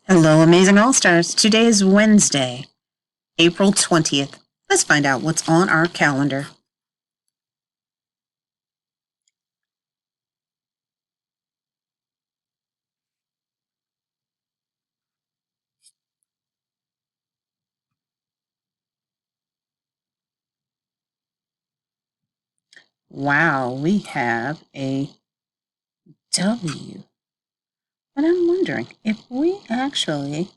Hello, Amazing All Stars. Today is Wednesday, April 20th. Let's find out what's on our calendar. Wow, we have a W. But I'm wondering if we actually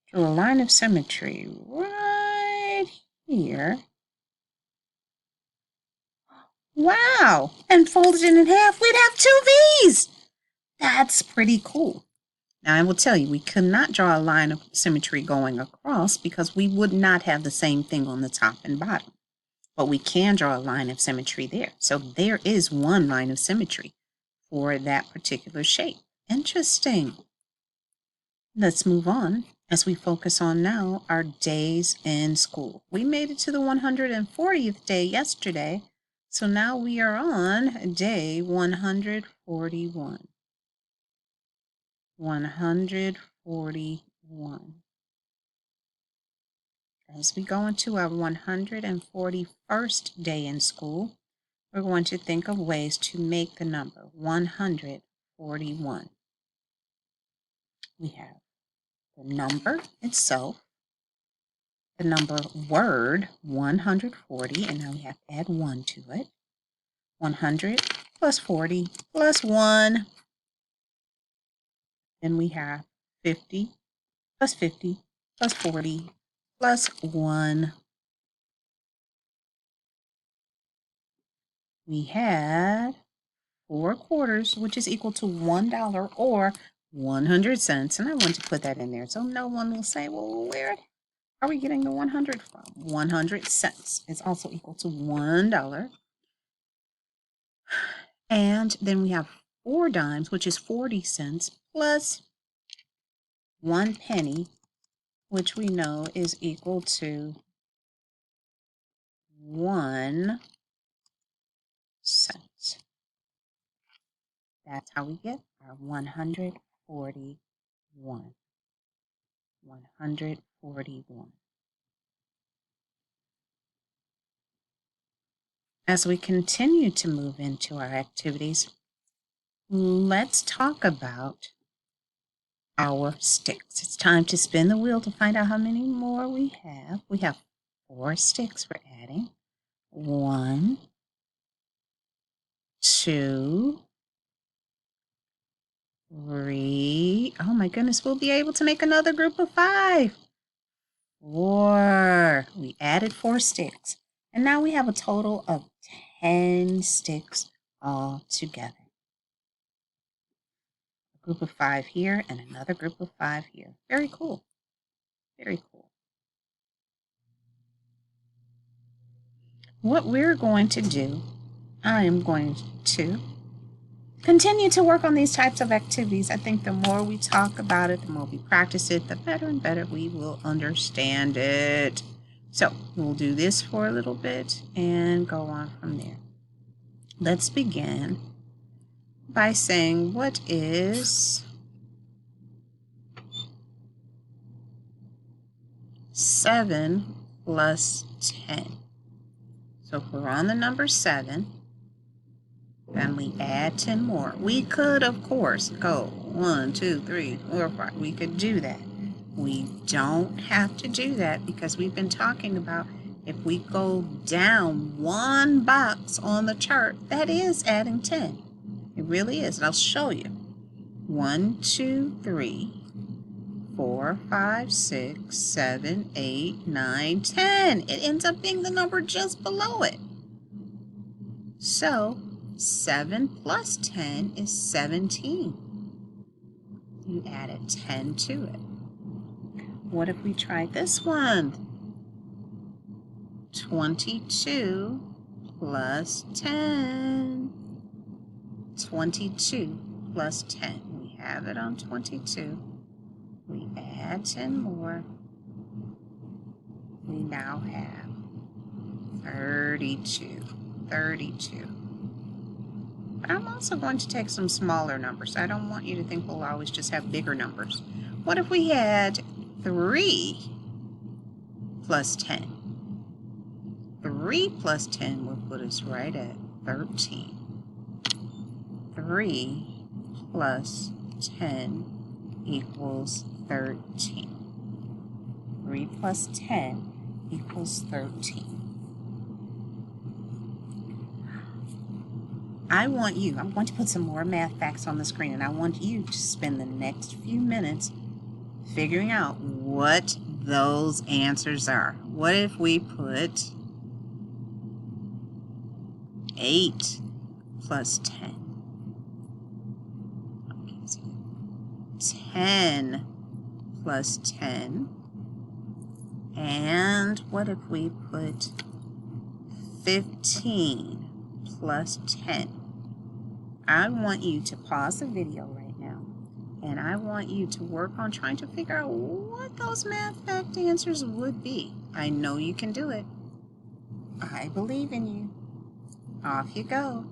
drew a line of symmetry right here. Wow, and folded it in half, we'd have two V's. That's pretty cool. Now, I will tell you, we could not draw a line of symmetry going across because we would not have the same thing on the top and bottom. But we can draw a line of symmetry there. So there is one line of symmetry for that particular shape. Interesting. Let's move on as we focus on now our days in school. We made it to the 140th day yesterday. So now we are on day 141. 141. As we go into our 141st day in school, we're going to think of ways to make the number 141. We have the number itself, the number word 140, and now we have to add 1 to it. 100 plus 40 plus 1. Then we have 50 plus 50 plus 40 plus 1. We had 4 quarters, which is equal to $1 or 100 cents. And I want to put that in there so no one will say, well, where are we getting the 100 from? 100 cents is also equal to $1. And then we have 4 dimes, which is 40 cents, plus 1 penny, which we know is equal to 1 cent. That's how we get our 141. 141. As we continue to move into our activities, let's talk about our sticks. It's time to spin the wheel to find out how many more we have. We have 4 sticks we're adding. 1, 2, 3. Oh my goodness, we'll be able to make another group of 5. 4. We added 4 sticks. And now we have a total of 10 sticks all together. A group of 5 here and another group of 5 here. Very cool. Very cool. What we're going to do, I am going to continue to work on these types of activities. I think the more we talk about it, the more we practice it, the better and better we will understand it. So we'll do this for a little bit and go on from there. Let's begin by saying, what is 7 plus 10? So if we're on the number 7, and we add 10 more. We could, of course, go 1, 2, 3, 4, 5. We could do that. We don't have to do that because we've been talking about if we go down 1 box on the chart, that is adding 10. It really is. And I'll show you. 1, 2, 3, 4, 5, 6, 7, 8, 9, 10. It ends up being the number just below it. So 7 plus 10 is 17. You added 10 to it. What if we tried this one? 22 plus 10. 22 plus 10. We have it on 22. We add 10 more. We now have 32. 32. I'm also going to take some smaller numbers. I don't want you to think we'll always just have bigger numbers. What if we had 3 plus 10? 3 plus 10 would put us right at 13. 3 plus 10 equals 13. 3 plus 10 equals 13. I'm going to put some more math facts on the screen, and I want you to spend the next few minutes figuring out what those answers are. What if we put 8 plus 10? 10 plus 10. And what if we put 15 plus 10? I want you to pause the video right now, and I want you to work on trying to figure out what those math fact answers would be. I know you can do it. I believe in you. Off you go.